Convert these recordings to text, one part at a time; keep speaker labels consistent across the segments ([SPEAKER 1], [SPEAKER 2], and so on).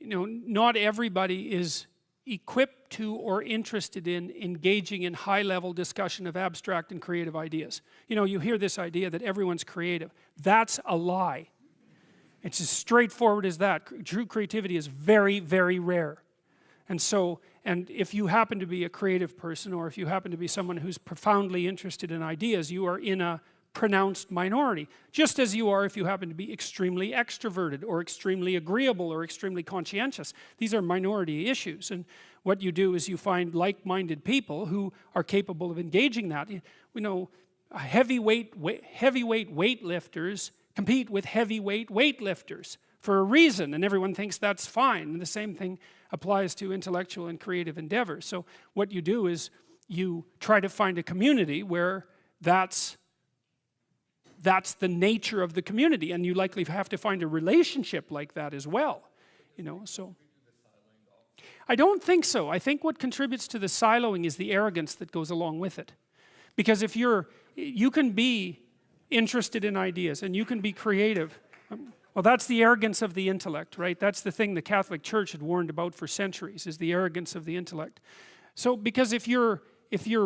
[SPEAKER 1] not everybody is equipped to or interested in engaging in high-level discussion of abstract and creative ideas. You hear this idea that everyone's creative. That's a lie. It's as straightforward as that. True creativity is very, very rare. And if you happen to be a creative person, or if you happen to be someone who's profoundly interested in ideas, you are in a pronounced minority, just as you are if you happen to be extremely extroverted or extremely agreeable or extremely conscientious. These are minority issues, and what you do is you find like-minded people who are capable of engaging that. Heavyweight weightlifters compete with heavyweight weightlifters for a reason, and everyone thinks that's fine, and the same thing applies to intellectual and creative endeavors. So what you do is you try to find a community where that's the nature of the community, and you likely have to find a relationship like that as well. So I don't think so. I think what contributes to the siloing is the arrogance that goes along with it. Because if you can be interested in ideas and you can be creative, well, that's the arrogance of the intellect, right? That's the thing the Catholic Church had warned about for centuries, is the arrogance of the intellect. So because if you're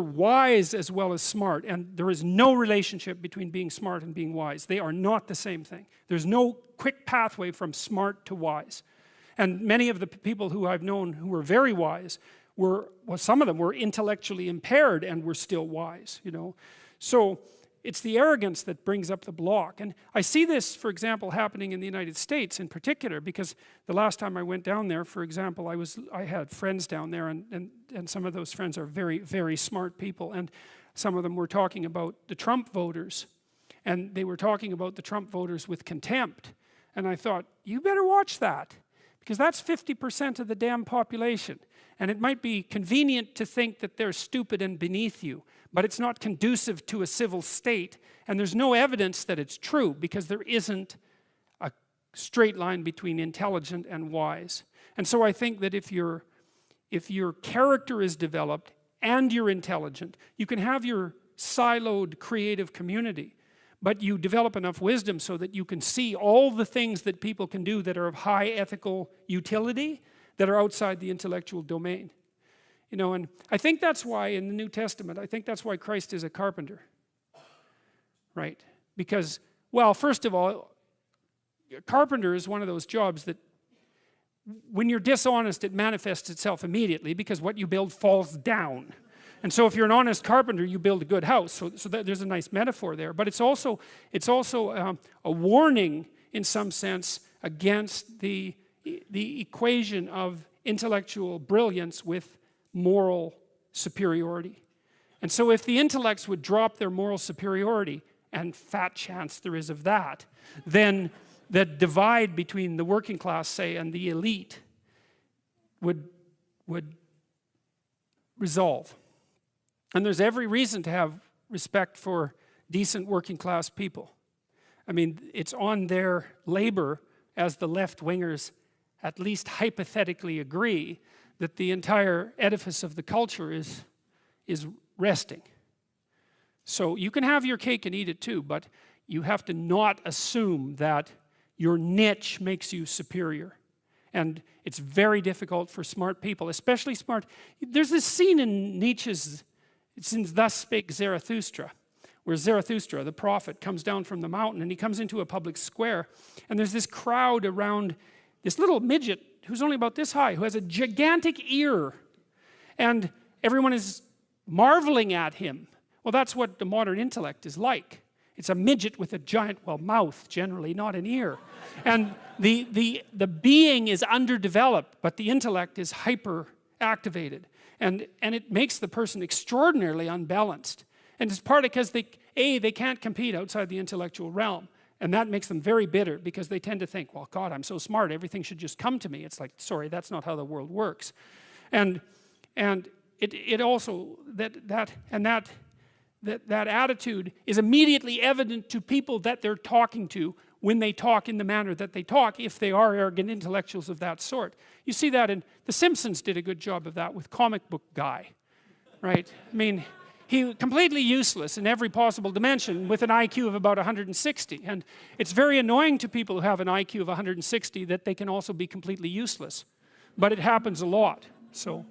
[SPEAKER 1] wise as well as smart, and there is no relationship between being smart and being wise, they are not the same thing. There's no quick pathway from smart to wise. And many of the people who I've known who were very wise some of them were intellectually impaired and were still wise, So it's the arrogance that brings up the block. And I see this, for example, happening in the United States in particular, because the last time I went down there, for example, I had friends down there, and some of those friends are very, very smart people, and some of them were talking about the Trump voters, and they were talking about the Trump voters with contempt. And I thought, you better watch that, because that's 50% of the damn population. And it might be convenient to think that they're stupid and beneath you, but it's not conducive to a civil state, and there's no evidence that it's true, because there isn't a straight line between intelligent and wise. And so I think that if your character is developed and you're intelligent, you can have your siloed creative community, but you develop enough wisdom so that you can see all the things that people can do that are of high ethical utility that are outside the intellectual domain. And I think that's why in the New Testament, I think that's why Christ is a carpenter. Right? Because, well, first of all, a carpenter is one of those jobs that when you're dishonest, it manifests itself immediately, because what you build falls down. And so if you're an honest carpenter, you build a good house. So there's a nice metaphor there. But it's also a warning, in some sense, against the equation of intellectual brilliance with moral superiority. And so if the intellects would drop their moral superiority, and fat chance there is of that, then the divide between the working class, say, and the elite would resolve. And there's every reason to have respect for decent working class people. I mean, it's on their labor, as the left-wingers at least hypothetically agree, that the entire edifice of the culture is resting. So you can have your cake and eat it too, but you have to not assume that your niche makes you superior. And it's very difficult for smart people, especially smart. There's this scene in Nietzsche's, it's in Thus Spake Zarathustra, where Zarathustra, the prophet, comes down from the mountain, and he comes into a public square, and there's this crowd around this little midget who's only about this high, who has a gigantic ear, and everyone is marveling at him. Well, that's what the modern intellect is like. It's a midget with a giant, well, mouth generally, not an ear. And the being is underdeveloped, but the intellect is hyper activated. And it makes the person extraordinarily unbalanced. And it's partly because they can't compete outside the intellectual realm. And that makes them very bitter, because they tend to think, well, God, I'm so smart, everything should just come to me. It's like, sorry, that's not how the world works. And it also, that attitude is immediately evident to people that they're talking to when they talk in the manner that they talk, if they are arrogant intellectuals of that sort. You see that in The Simpsons did a good job of that with Comic Book Guy, right? I mean, completely useless in every possible dimension with an IQ of about 160. And it's very annoying to people who have an IQ of 160 that they can also be completely useless. But it happens a lot. So